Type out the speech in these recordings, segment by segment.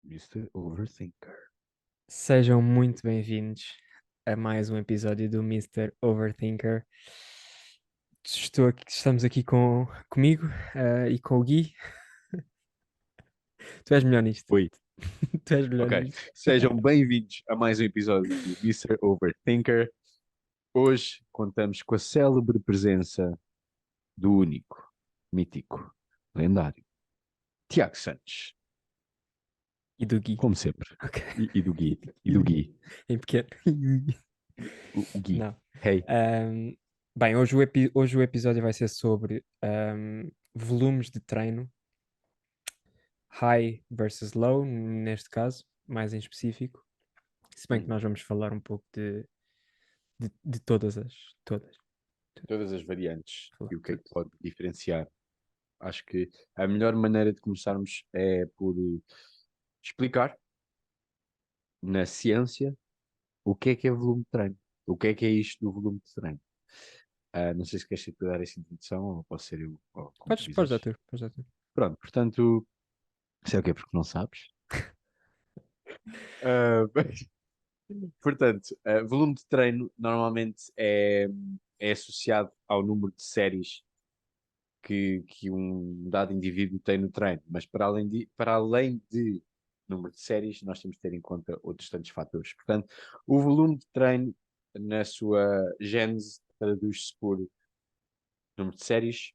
Mr. Overthinker. Sejam muito bem-vindos a mais um episódio do Mr. Overthinker. Estamos aqui comigo e com o Gui. Tu és melhor nisto. Oi. Tu és melhor Ok. nisto. Sejam bem-vindos a mais um episódio do Mr. Overthinker. Hoje contamos com a célebre presença do único, mítico, lendário, Tiago Santos, E do Gui. como sempre. Ok. E do Gui. E E do do Gui. Gui. Em pequeno. O Gui. Não. Hey. Bem, hoje o episódio vai ser sobre volumes de treino, high versus low, neste caso, mais em específico. Se bem que Hum. nós vamos falar um pouco de todas as. Todas. Todas as variantes Falar e de o que é que todas. pode diferenciar. Acho que a melhor maneira de começarmos é por explicar na ciência o que é volume de treino. O que é isto do volume de treino? Não sei se queres que eu dar essa introdução ou posso ser eu, ou como Podes dar quiseres. tu, podes dar tu. Pronto, portanto, sei o que é porque não sabes. Ah, portanto, volume de treino normalmente é associado ao número de séries que um dado indivíduo tem no treino, mas para além de número de séries, nós temos de ter em conta outros tantos fatores. Portanto, o volume de treino, na sua gênese, traduz-se por número de séries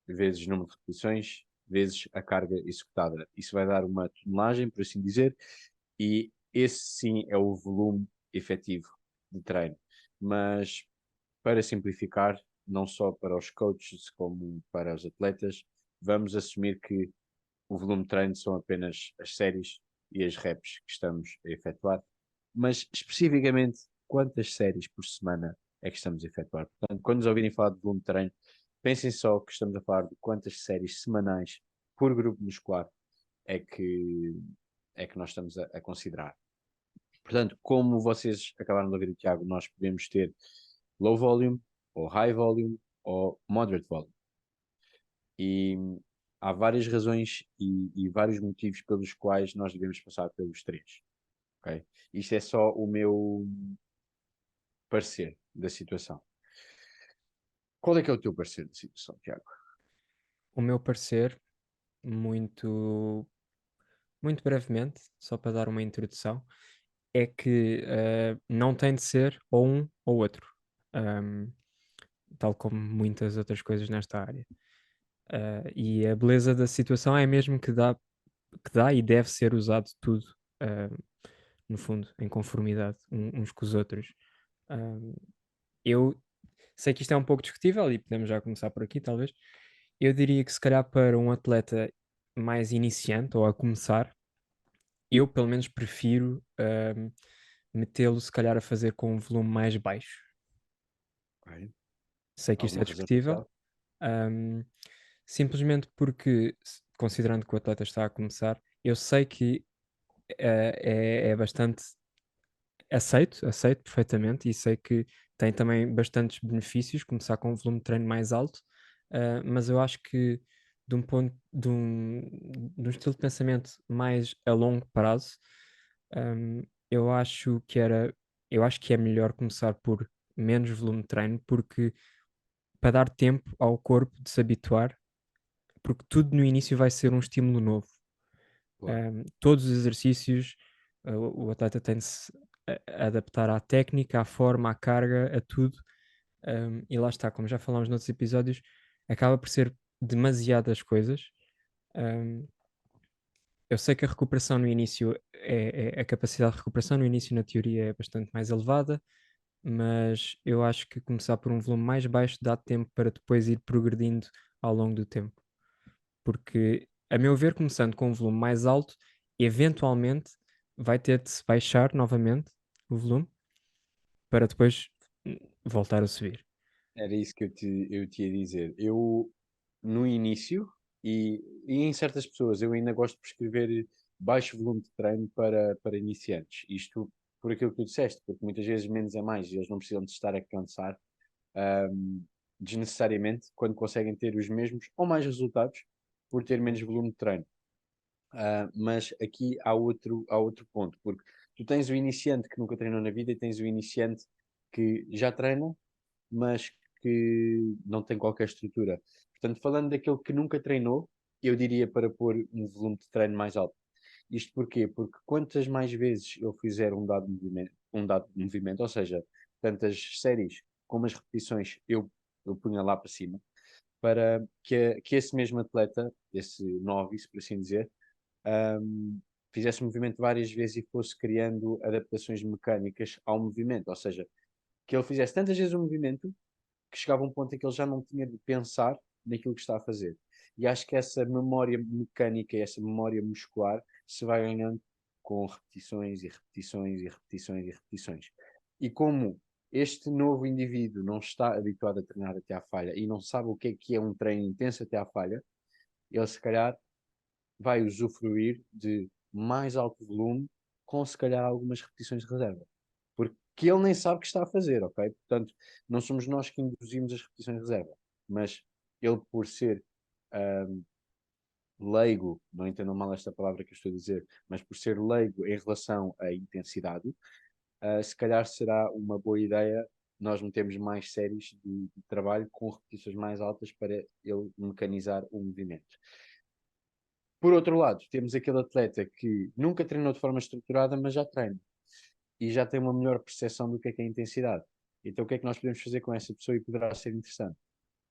vezes número de repetições, vezes a carga executada. Isso vai dar uma tonelagem, por assim dizer, e esse sim é o volume efetivo de treino. Mas, para simplificar, não só para os coaches como para os atletas, vamos assumir que o volume de treino são apenas as séries e as reps que estamos a efetuar, mas especificamente quantas séries por semana é que estamos a efetuar. Portanto, quando nos ouvirem falar de volume de treino, pensem só que estamos a falar de quantas séries semanais por grupo muscular é que, é que nós estamos a considerar. Portanto, como vocês acabaram de ouvir o Tiago, nós podemos ter low volume, ou high volume, ou moderate volume. E há várias razões e vários motivos pelos quais nós devemos passar pelos três. Ok? Isto é só o meu parecer da situação. Qual é que é o teu parecer da situação, Tiago? O meu parecer, muito, muito brevemente, só para dar uma introdução, é que não tem de ser ou um ou outro, Ahm, tal como muitas outras coisas nesta área. E a beleza da situação é mesmo que dá e deve ser usado tudo, ah, no fundo, em conformidade uns com os outros. Ahm, eu sei que isto é um pouco discutível e podemos já começar por aqui, talvez. Eu diria que se calhar para um atleta mais iniciante ou a começar, eu pelo menos prefiro metê-lo se calhar a fazer com um volume mais baixo. Ok. Sei que isto é Alguma razão discutível, especial? hum, simplesmente porque, considerando que o atleta está a começar, eu sei que é bastante aceito perfeitamente e sei que tem também bastantes benefícios começar com um volume de treino mais alto, mas eu acho que de um estilo de pensamento mais a longo prazo, hum, eu acho que era eu acho que é melhor começar por menos volume de treino, porque para dar tempo ao corpo de se habituar, porque tudo no início vai ser um estímulo novo. Claro. Todos os exercícios, o atleta tem de se adaptar à técnica, à forma, à carga, a tudo. E lá está, como já falámos noutros episódios, acaba por ser demasiadas coisas. Um, eu sei que a recuperação no início a capacidade de recuperação no início, na teoria, é bastante mais elevada, mas eu acho que começar por um volume mais baixo dá tempo para depois ir progredindo ao longo do tempo. Porque, a meu ver, começando com um volume mais alto, eventualmente vai ter de se baixar novamente o volume para depois voltar a subir. Era isso que eu te ia dizer. Eu, no início, e em certas pessoas, eu ainda gosto de prescrever baixo volume de treino para iniciantes. Isto por aquilo que tu disseste, porque muitas vezes menos é mais e eles não precisam de estar a cansar ahm, desnecessariamente quando conseguem ter os mesmos ou mais resultados por ter menos volume de treino. Mas aqui há outro ponto, porque tu tens o iniciante que nunca treinou na vida e tens o iniciante que já treina, mas que não tem qualquer estrutura. Portanto, falando daquele que nunca treinou, eu diria para pôr um volume de treino mais alto. Isto porquê? Porque quantas mais vezes eu fizer um dado movimento, ou seja, tantas séries como as repetições, eu punha lá para cima, para que esse mesmo atleta, esse novice, por assim dizer, um, fizesse o movimento várias vezes e fosse criando adaptações mecânicas ao movimento, ou seja, que ele fizesse tantas vezes o movimento que chegava a um ponto em que ele já não tinha de pensar naquilo que está a fazer. E acho que essa memória mecânica, essa memória muscular, se vai ganhando com repetições e repetições e repetições e repetições. E como este novo indivíduo não está habituado a treinar até à falha e não sabe o que é um treino intenso até à falha, ele se calhar vai usufruir de mais alto volume com se calhar algumas repetições de reserva. Porque ele nem sabe o que está a fazer, ok? Portanto, não somos nós que induzimos as repetições de reserva, mas ele por ser leigo, não entendam mal esta palavra que eu estou a dizer, mas por ser leigo em relação à intensidade, se calhar será uma boa ideia nós metemos mais séries de trabalho com repetições mais altas para ele mecanizar o movimento. Por outro lado, temos aquele atleta que nunca treinou de forma estruturada, mas já treina e já tem uma melhor percepção do que é a intensidade. Então, o que é que nós podemos fazer com essa pessoa e poderá ser interessante?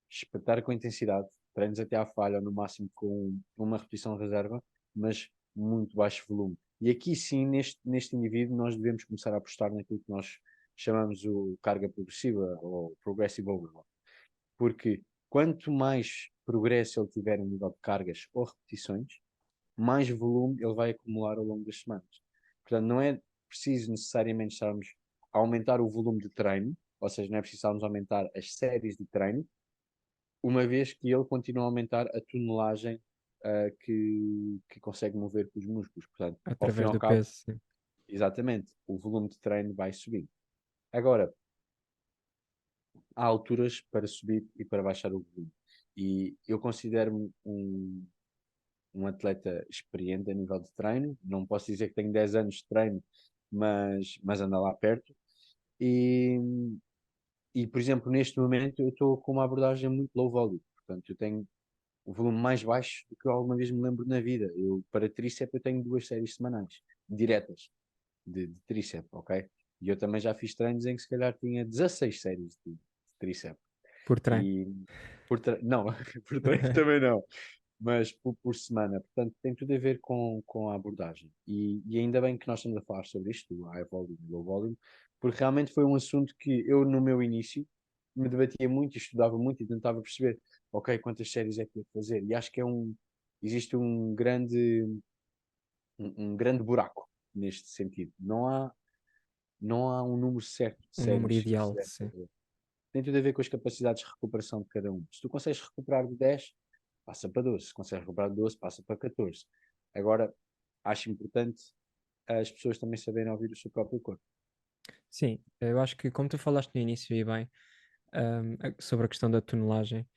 Espetar com intensidade, treinos até à falha, ou no máximo com uma repetição de reserva, mas muito baixo volume. E aqui sim, neste indivíduo, nós devemos começar a apostar naquilo que nós chamamos o carga progressiva ou progressive overload. Porque quanto mais progresso ele tiver em nível de cargas ou repetições, mais volume ele vai acumular ao longo das semanas. Portanto, não é preciso necessariamente estarmos a aumentar o volume de treino, ou seja, não é preciso estarmos a aumentar as séries de treino, uma vez que ele continua a aumentar a tonelagem que consegue mover com os músculos. Portanto, ao fim e através ao do cabo, peso, sim. exatamente, o volume de treino vai subindo. Agora, há alturas para subir e para baixar o volume. E eu considero-me um atleta experiente a nível de treino. Não posso dizer que tenho 10 anos de treino, mas anda lá perto. E, por exemplo, neste momento eu estou com uma abordagem muito low volume. Portanto, eu tenho o volume mais baixo do que eu alguma vez me lembro na vida. Eu, para tríceps, eu tenho 2 séries semanais, diretas, de tríceps, ok? E eu também já fiz treinos em que se calhar tinha 16 séries de tríceps. Por treino. E não, por treino também não, mas por semana. Portanto, tem tudo a ver com a abordagem. E ainda bem que nós estamos a falar sobre isto, do high volume e low volume, porque realmente foi um assunto que eu, no meu início, me debatia muito, estudava muito e tentava perceber, ok, quantas séries é que eu ia fazer. E acho que existe um grande buraco neste sentido. Não há um número certo de Um número séries que se ideal, deve sim. fazer. Tem tudo a ver com as capacidades de recuperação de cada um. Se tu consegues recuperar de 10, passa para 12. Se consegues recuperar de 12, passa para 14. Agora, acho importante as pessoas também saberem ouvir o seu próprio corpo. Sim, eu acho que como tu falaste no início e bem, sobre a questão da tonelagem,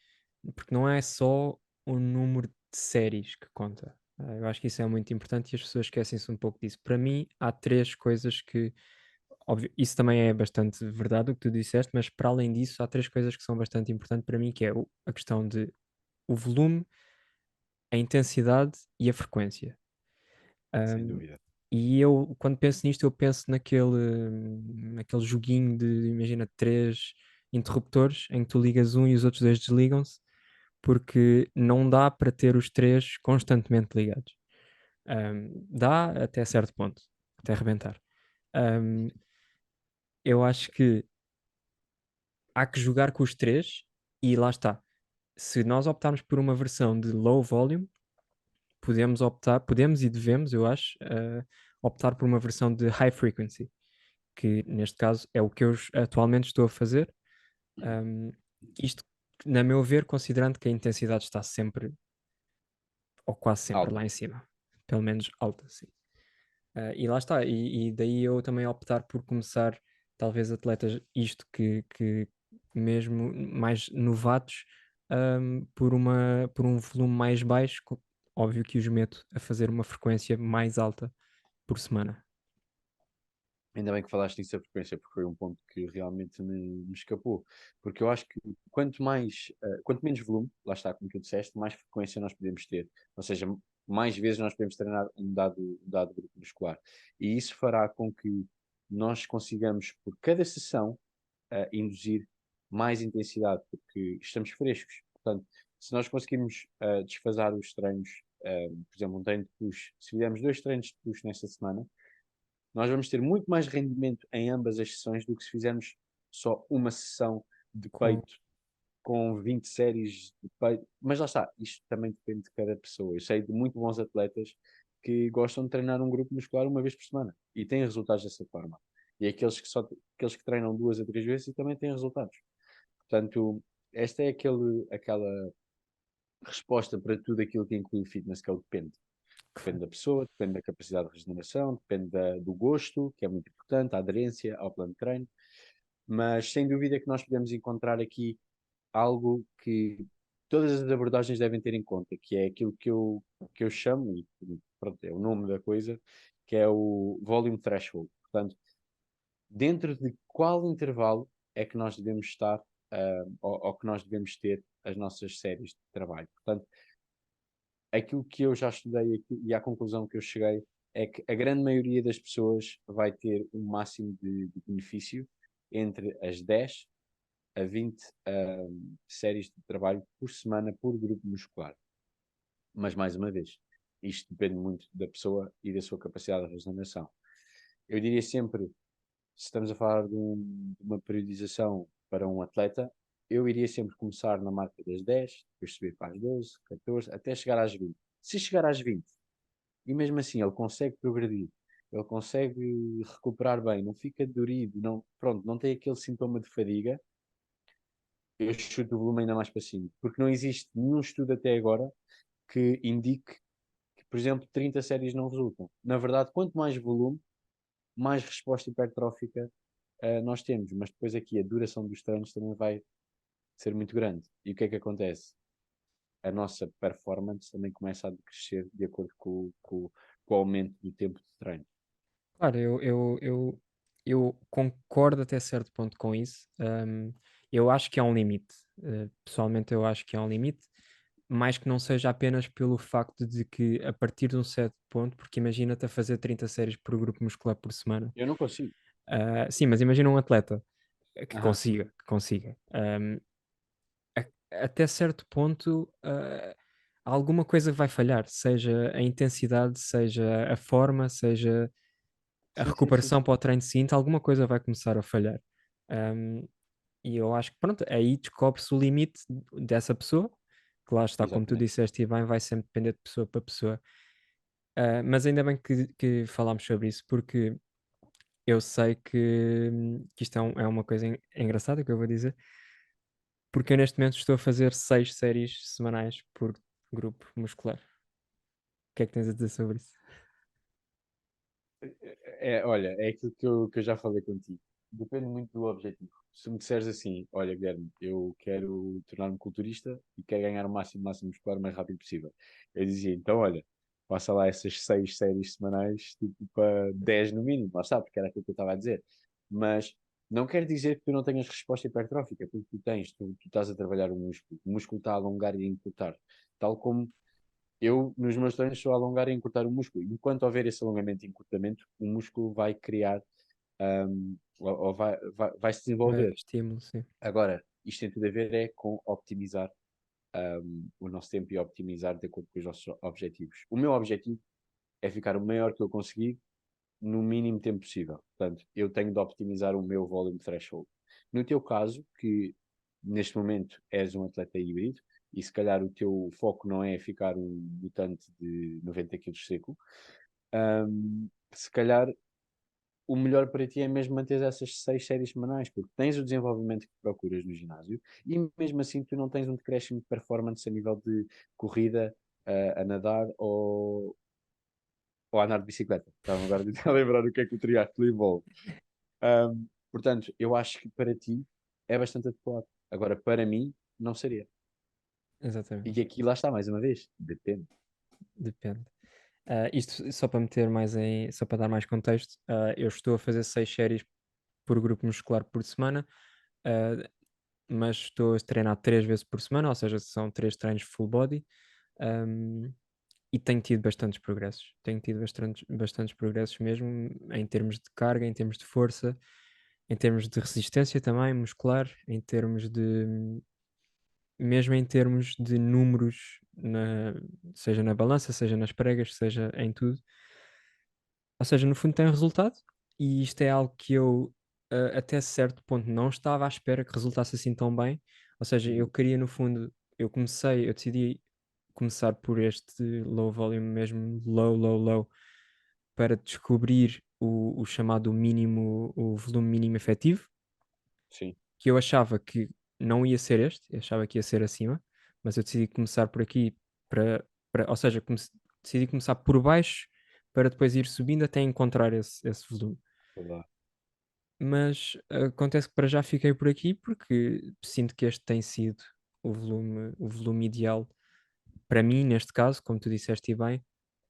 porque não é só o número de séries que conta. Eu acho que isso é muito importante e as pessoas esquecem-se um pouco disso. Para mim, há três coisas que, óbvio, isso também é bastante verdade o que tu disseste, mas para além disso, há três coisas que são bastante importantes para mim, que é a questão de o volume, a intensidade e a frequência. Sem Ahm, dúvida. e eu, quando penso nisto, eu penso naquele joguinho de, imagina, três interruptores em que tu ligas um e os outros dois desligam-se, porque não dá para ter os três constantemente ligados. Dá até certo ponto, até arrebentar. Ahm, eu acho que há que jogar com os três e lá está. Se nós optarmos por uma versão de low volume, podemos e devemos, eu acho, optar por uma versão de high frequency, que neste caso é o que eu atualmente estou a fazer. Um, isto, na meu ver, considerando que a intensidade está sempre, ou quase sempre, Alta. lá em cima, pelo menos alta, sim. E lá está, e daí eu também optar por começar, talvez, atletas, isto que mesmo mais novatos, por um volume mais baixo, óbvio que os meto a fazer uma frequência mais alta por semana. Ainda bem que falaste nisso da frequência, porque foi um ponto que realmente me escapou. Porque eu acho que quanto menos volume, lá está, como tu disseste, mais frequência nós podemos ter. Ou seja, mais vezes nós podemos treinar um dado grupo muscular. E isso fará com que nós consigamos, por cada sessão, induzir mais intensidade, porque estamos frescos. Portanto, se nós conseguirmos desfasar os treinos, por exemplo, um treino de push, se fizermos 2 treinos de push nesta semana, nós vamos ter muito mais rendimento em ambas as sessões do que se fizermos só uma sessão de Com, peito com 20 séries de peito. Mas lá está, isto também depende de cada pessoa. Eu sei de muito bons atletas que gostam de treinar um grupo muscular uma vez por semana e têm resultados dessa forma. E aqueles que treinam 2 a 3 vezes e também têm resultados. Portanto, esta é aquela resposta para tudo aquilo que inclui fitness, que é o depende. Depende da pessoa, depende da capacidade de regeneração, depende do gosto, que é muito importante, a aderência ao plano de treino, mas sem dúvida que nós podemos encontrar aqui algo que todas as abordagens devem ter em conta, que é aquilo que eu chamo, e pronto, é o nome da coisa, que é o volume threshold. Portanto, dentro de qual intervalo é que nós devemos estar, ou que nós devemos ter as nossas séries de trabalho. Portanto, aquilo que eu já estudei aqui, e à conclusão que eu cheguei é que a grande maioria das pessoas vai ter um máximo de benefício entre as 10 a 20 séries de trabalho por semana por grupo muscular. Mas, mais uma vez, isto depende muito da pessoa e da sua capacidade de regeneração. Eu diria sempre, se estamos a falar de uma periodização para um atleta, eu iria sempre começar na marca das 10, depois subir para as 12, 14, até chegar às 20. Se chegar às 20 e mesmo assim ele consegue progredir, ele consegue recuperar bem, não fica dorido, não, pronto, não tem aquele sintoma de fadiga, eu chuto o volume ainda mais para cima. Porque não existe nenhum estudo até agora que indique que, por exemplo, 30 séries não resultam. Na verdade, quanto mais volume, mais resposta hipertrófica nós temos. Mas depois aqui a duração dos treinos também vai ser muito grande. E o que é que acontece? A nossa performance também começa a decrescer de acordo com o aumento do tempo de treino. claro, eu concordo até certo ponto com isso. Eu acho que há um limite. Pessoalmente, eu acho que há um limite, mais que não seja apenas pelo facto de que a partir de um certo ponto, porque imagina-te a fazer 30 séries por grupo muscular por semana. Eu não consigo. Sim, mas imagina um atleta que Aham. consiga. Até certo ponto, alguma coisa vai falhar, seja a intensidade, seja a forma, seja a Sim, sim, sim, recuperação sim. para o treino seguinte, alguma coisa vai começar a falhar. Um, e eu acho que pronto, aí descobre-se o limite dessa pessoa, que lá está, como tu Exatamente. disseste, e bem, vai sempre depender de pessoa para pessoa. Mas ainda bem que falámos sobre isso, porque eu sei que isto é uma coisa engraçada que eu vou dizer, porque eu neste momento estou a fazer 6 séries semanais por grupo muscular. O que é que tens a dizer sobre isso? Olha, é aquilo que eu já falei contigo. Depende muito do objetivo. Se me disseres assim, olha, Guilherme, eu quero tornar-me culturista e quero ganhar o máximo muscular o mais rápido possível. Eu dizia, então, olha, passa lá essas 6 séries semanais, tipo, para 10 no mínimo, lá está, porque era aquilo que eu estava a dizer. Mas não quer dizer que tu não tenhas resposta hipertrófica, porque tu tens, tu estás a trabalhar o músculo está a alongar e a encurtar. Tal como eu, nos meus treinos, estou a alongar e encurtar o músculo. Enquanto houver esse alongamento e encurtamento, o músculo vai criar, ou vai se desenvolver. Estímulo, sim. Agora, isto tem tudo a ver com optimizar o nosso tempo e optimizar de acordo com os nossos objetivos. O meu objetivo é ficar o maior que eu conseguir no mínimo tempo possível. Portanto, eu tenho de optimizar o meu volume threshold. No teu caso, que neste momento és um atleta híbrido, e se calhar o teu foco não é ficar um mutante de 90 quilos seco, se calhar o melhor para ti é mesmo manter essas 6 séries semanais, porque tens o desenvolvimento que procuras no ginásio e mesmo assim tu não tens um decréscimo de performance a nível de corrida, a nadar ou a andar de bicicleta. Estava agora a lembrar o que é que o triatlo envolve. Portanto, eu acho que para ti é bastante adequado. Agora, para mim, não seria. Exatamente. E aqui lá está, mais uma vez, depende. Depende. Isto só para meter mais só para dar mais contexto, eu estou a fazer 6 séries por grupo muscular por semana, ah, mas estou a treinar 3 vezes por semana, ou seja, são 3 treinos full body, hum, e tenho tido bastantes progressos. Tenho tido bastantes progressos mesmo em termos de carga, em termos de força, em termos de resistência também muscular, em termos de mesmo em termos de números, seja na balança, seja nas pregas, seja em tudo. Ou seja, no fundo tem um resultado, e isto é algo que eu, até certo ponto, não estava à espera que resultasse assim tão bem. Ou seja, eu Uhum. queria, no fundo, eu decidi começar por este low volume mesmo, low, low, low, para descobrir o chamado mínimo, o volume mínimo efetivo, Sim, que eu achava que não ia ser este, eu achava que ia ser acima, mas eu decidi começar por aqui ou seja, decidi começar por baixo para depois ir subindo até encontrar esse volume. verdade. Mas acontece que para já fiquei por aqui porque sinto que este tem sido o volume ideal para mim, neste caso, como tu disseste e bem,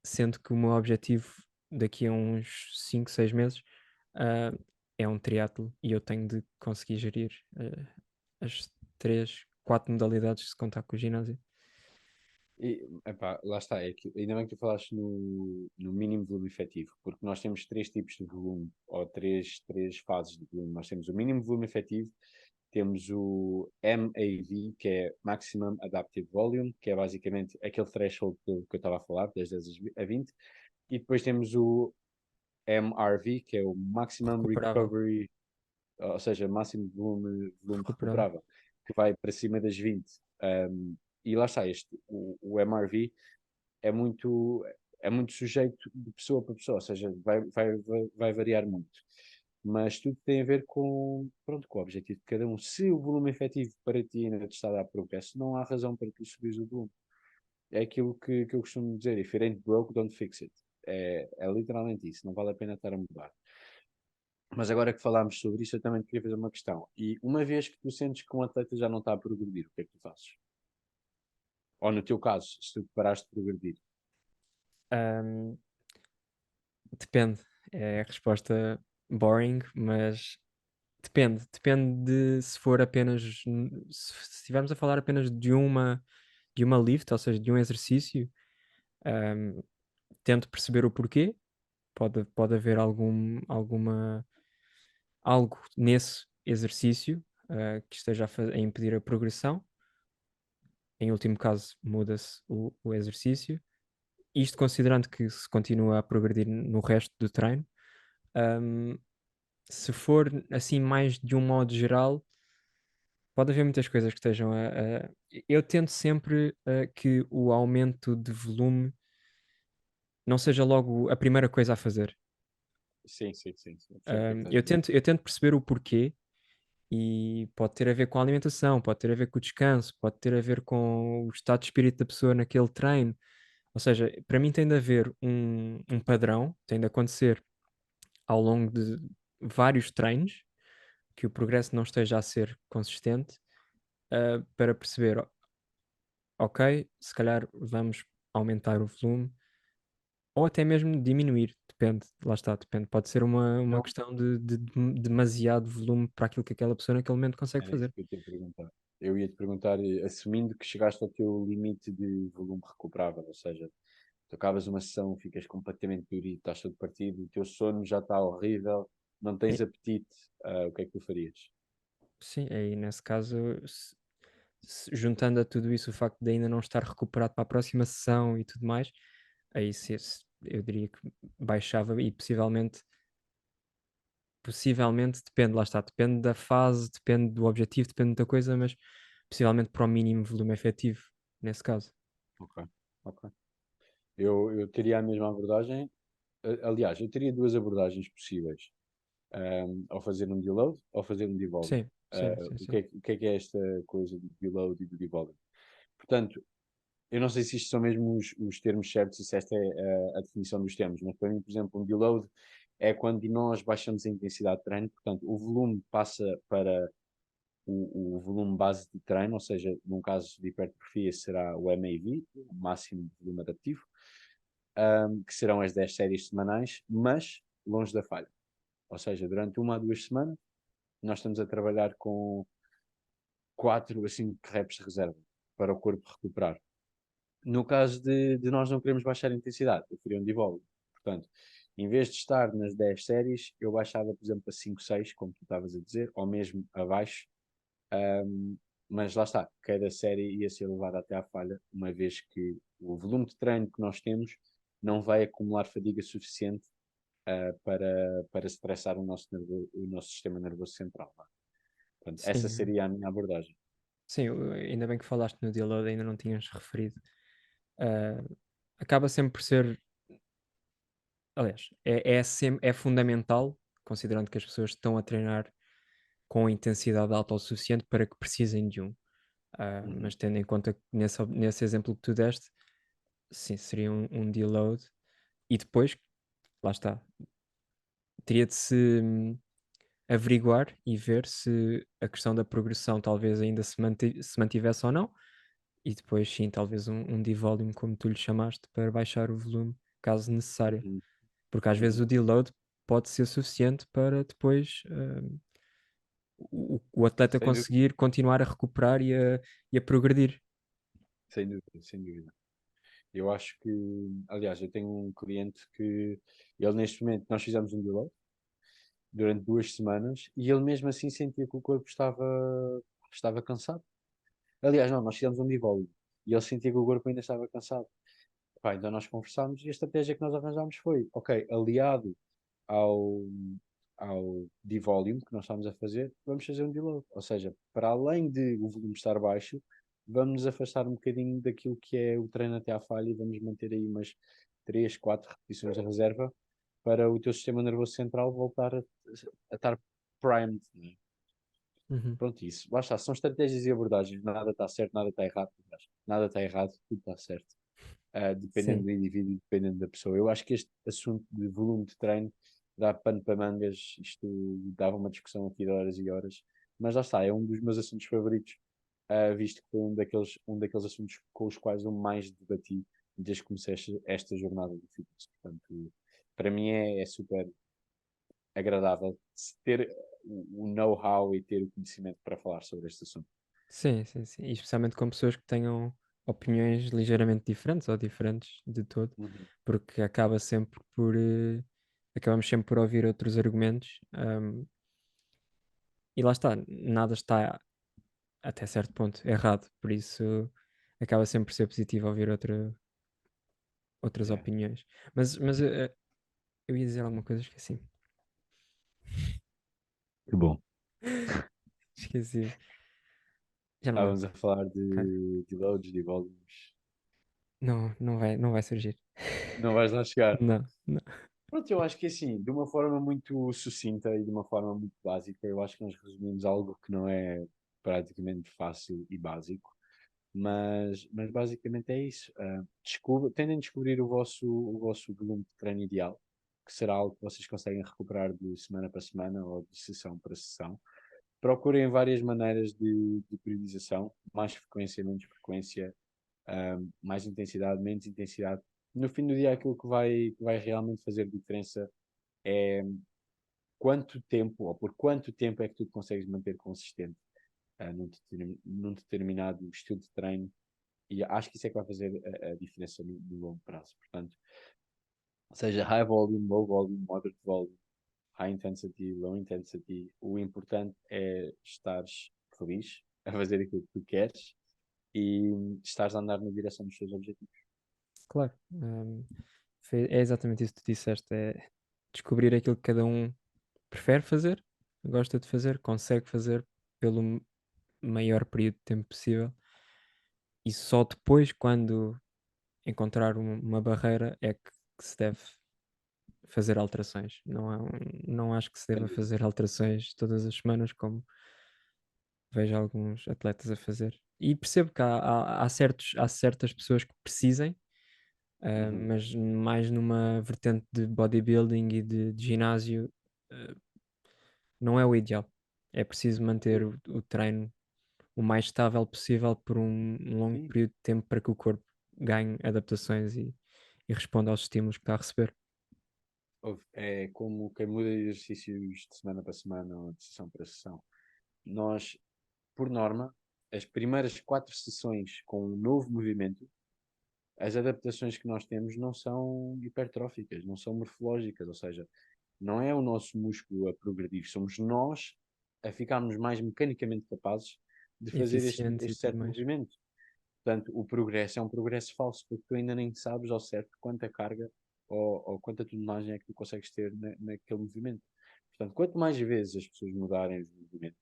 sendo que o meu objetivo daqui a uns 5 6 meses, ah, é um triatlo e eu tenho de conseguir gerir, as 3 4 modalidades se contar com o ginásio. E, epá, lá está, é que, ainda bem que tu falaste no mínimo volume efetivo, porque nós temos três tipos de volume, ou três fases de volume. Nós temos o mínimo volume efetivo, temos o MAV, que é Maximum Adaptive Volume, que é basicamente aquele threshold que eu estava a falar, das 10 a 20, e depois temos o MRV, que é o Maximum Recuperável, Recovery, ou seja, máximo volume recuperável. recuperável, que vai para cima das 20. E lá está, o MRV é muito, é muito sujeito de pessoa para pessoa, ou seja, vai variar muito. Mas tudo tem a ver com, pronto, com o objetivo de cada um. Se o volume efetivo para ti ainda te está a dar progresso, não há razão para tu subires o volume. É aquilo que eu costumo dizer: if it ain't broke, don't fix it. É literalmente isso, não vale a pena estar a mudar. Mas agora que falámos sobre isso, eu também te queria fazer uma questão. E uma vez que tu sentes que um atleta já não está a progredir, o que é que tu fazes? Ou no teu caso, se tu paraste de progredir? Hum, Depende, é a resposta boring, mas depende de se for apenas se estivermos a falar apenas de uma lift, ou seja, de um exercício, hum, tento perceber o porquê. Pode haver algo nesse exercício, que esteja a impedir a progressão. Em último caso, muda-se o exercício. Isto considerando que se continua a progredir no resto do treino. Hum, Se for assim mais de um modo geral, pode haver muitas coisas que estejam eu tento sempre, que o aumento de volume não seja logo a primeira coisa a fazer. Sim, sim, sim, sim. Eu percebo o que é que estás a Eu dizer. tento perceber o porquê. E pode ter a ver com a alimentação, pode ter a ver com o descanso, pode ter a ver com o estado de espírito da pessoa naquele treino. Ou seja, para mim tem de haver um padrão, tem de acontecer ao longo de vários treinos, que o progresso não esteja a ser consistente, para perceber, ok, se calhar vamos aumentar o volume ou até mesmo diminuir, depende, lá está, depende. Pode ser uma Então, questão de demasiado volume para aquilo que aquela pessoa naquele momento consegue era isso fazer. que eu te ia perguntar. Eu ia te perguntar, assumindo que chegaste ao teu limite de volume recuperável, ou seja, tu acabas uma sessão, ficas completamente dorido, estás todo partido, o teu sono já está horrível, não tens apetite, o que é que tu farias? Sim, aí nesse caso, juntando a tudo isso o facto de ainda não estar recuperado para a próxima sessão e tudo mais, aí eu diria que baixava e possivelmente depende, lá está, depende da fase, depende do objetivo, depende de muita coisa, mas possivelmente para o mínimo volume efetivo, nesse caso. Ok, ok. Eu teria a mesma abordagem. Aliás, eu teria duas abordagens possíveis. Ao fazer um deload, ou fazer um devolume. Sim, sim, sim, O sim. que é esta coisa do deload e do devolume? Portanto, eu não sei se isto são mesmo os termos certos, se esta é a definição dos termos, mas para mim, por exemplo, um deload é quando nós baixamos a intensidade de treino, portanto, o volume passa para o volume base de treino, ou seja, num caso de hipertrofia será o MAV, o máximo volume adaptivo, que serão as 10 séries semanais, mas longe da falha. Ou seja, durante 1 a 2 semanas, nós estamos a trabalhar com 4 a 5 reps de reserva para o corpo recuperar. No caso de nós não queremos baixar a intensidade, eu queria um devolve. Portanto, em vez de estar nas 10 séries, eu baixava, por exemplo, a 5, 6, como tu estavas a dizer, ou mesmo abaixo. Um, mas lá está, cada série ia ser levada até à falha, uma vez que o volume de treino que nós temos não vai acumular fadiga suficiente para estressar o nosso sistema nervoso central. Vá. Portanto, essa Sim, seria a minha abordagem. sim, ainda bem que falaste no deload, ainda não tinhas referido. Ah, acaba sempre por ser, aliás, é fundamental, considerando que as pessoas estão a treinar com intensidade alta o suficiente para que precisem de um. Uhum. Mas tendo em conta que nesse exemplo que tu deste, sim, seria um deload. E depois, lá está, teria de se averiguar e ver se a questão da progressão talvez ainda se mantivesse ou não. E depois, sim, talvez um devolume, como tu lhe chamaste, para baixar o volume, caso necessário. Uhum. Porque às vezes Uhum. o deload pode ser suficiente para depois o atleta Sem dúvida, conseguir continuar a recuperar e a progredir. sem dúvida, sem dúvida. Eu acho que, aliás, eu tenho um cliente que ele neste momento, nós fizemos um deload durante 2 semanas e ele mesmo assim sentia que o corpo estava cansado. Aliás, não, nós fizemos um devolve e ele sentia que o corpo ainda estava cansado. Pá, então nós conversámos e a estratégia que nós arranjámos foi, ok, aliado ao, ao devolume que nós estamos a fazer, vamos fazer um deload. Ou seja, para além de o volume estar baixo, vamos nos afastar um bocadinho daquilo que é o treino até à falha e vamos manter aí umas 3 4 repetições de reserva para o teu sistema nervoso central voltar a estar primed. Né? Uhum. Pronto, isso. Lá está, são estratégias e abordagens. Nada está certo, nada está errado. Aliás, nada está errado, tudo está certo. Dependendo Sim, do indivíduo, dependendo da pessoa. Eu acho que este assunto de volume de treino dá pano para mangas. Isto dava uma discussão aqui de horas e horas. Mas lá está, é um dos meus assuntos favoritos, visto que foi um daqueles assuntos com os quais eu mais debati desde que comecei esta jornada de fitness. Portanto, para mim é super agradável ter o know-how e ter o conhecimento para falar sobre este assunto. sim, sim, sim. E especialmente com pessoas que tenham opiniões ligeiramente diferentes ou diferentes de todo, Uhum. porque acabamos sempre por ouvir outros argumentos, e lá está, nada está até certo ponto errado, por isso acaba sempre por ser positivo ouvir outras Yeah. opiniões. Mas eu ia dizer alguma coisa, esqueci. Que bom. Esqueci. Já não lembro. Estávamos a falar Ok. de loads, de volumes. Não, não vai surgir. Não vais lá chegar. Não, não. Pronto, eu acho que assim, de uma forma muito sucinta e de uma forma muito básica, eu acho que nós resumimos algo que não é praticamente fácil e básico, mas basicamente é isso. Tentem descobrir o vosso volume de treino ideal, que será algo que vocês conseguem recuperar de semana para semana ou de sessão para sessão. Procurem várias maneiras de periodização, mais frequência, menos frequência, mais intensidade, menos intensidade. No fim do dia, aquilo que vai realmente fazer diferença é quanto tempo, ou por quanto tempo é que tu te consegues manter consistente num determinado estilo de treino, e acho que isso é que vai fazer a diferença no longo prazo. Portanto, seja high volume, low volume, moderate volume, high intensity, low intensity, o importante é estares feliz a fazer aquilo que tu queres e estares a andar na direção dos teus objetivos. Claro. É exatamente isso que tu disseste. É descobrir aquilo que cada um prefere fazer, gosta de fazer, consegue fazer pelo maior período de tempo possível. E só depois, quando encontrar uma barreira, é que se deve fazer alterações. Não acho que se Sem deva dúvida. fazer alterações todas as semanas, como vejo alguns atletas a fazer. E percebo que há certas pessoas que precisem, Uhum. mas mais numa vertente de bodybuilding e de ginásio, uh, não é o ideal. É preciso manter o treino o mais estável possível por um longo Sim, período de tempo para que o corpo ganhe adaptações e e responde aos estímulos que está a receber. É como quem muda de exercícios de semana para semana ou de sessão para sessão. Nós, por norma, as primeiras 4 sessões com um novo movimento, as adaptações que nós temos não são hipertróficas, não são morfológicas, ou seja, não é o nosso músculo a progredir, somos nós a ficarmos mais mecanicamente capazes de fazer este, Eficientes e este tudo certo mais. movimento. Portanto, o progresso é um progresso falso, porque tu ainda nem sabes ao certo quanta carga ou quanta tonelagem é que tu consegues ter naquele movimento. Portanto, quanto mais vezes as pessoas mudarem os movimentos,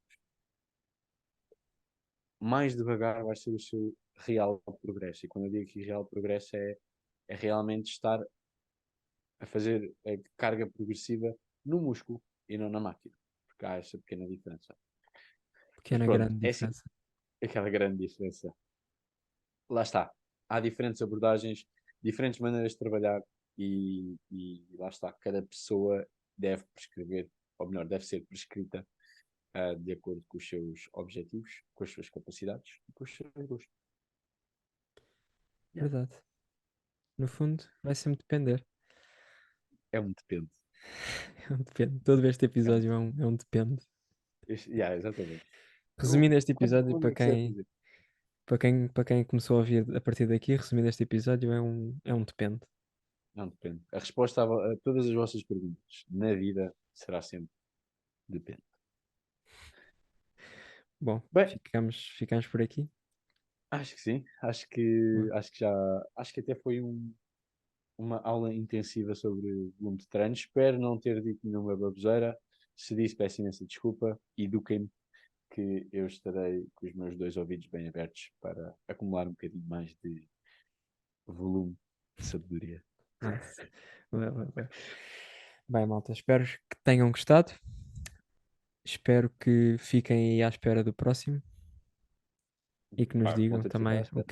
mais devagar vai ser o seu real progresso. E quando eu digo aqui real progresso é realmente estar a fazer a carga progressiva no músculo e não na máquina. Porque há essa pequena diferença. Mas Pequena pronto, grande é assim, diferença. aquela grande diferença. Lá está. Há diferentes abordagens, diferentes maneiras de trabalhar e lá está. Cada pessoa deve prescrever, ou melhor, deve ser prescrita de acordo com os seus objetivos, com as suas capacidades e com os seus gostos. Yeah. Verdade. No fundo, vai sempre depender. É um depende. É um depende. Todo este É um, episódio é um depende. yeah, exatamente. Resumindo este Quando episódio, é que serve dizer? para quem começou a ouvir a partir daqui, resumindo este episódio, é um depende. Não depende. A resposta a todas as vossas perguntas na vida será sempre depende. Bom, Bem, ficamos por aqui. acho que sim. Bom, Acho que até foi uma aula intensiva sobre volume de treino. Espero não ter dito nenhuma baboseira. Se disse, peço imensa desculpa. Eduquem-me que eu estarei com os meus 2 ouvidos bem abertos para acumular um bocadinho mais de volume de sabedoria. nice. Valeu, valeu. Bem, malta, espero que tenham gostado. Espero que fiquem aí à espera do próximo e que nos Pá, digam volto a dizer à também espera.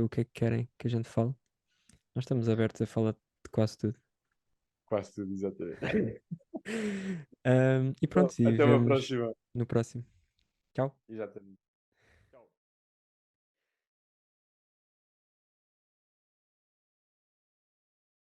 o que é que querem que a gente fale. Nós estamos abertos a falar de quase tudo. Quase tudo, exatamente. E Bom, pronto, e até uma vemos próxima. no próximo. Tchau. Exatamente.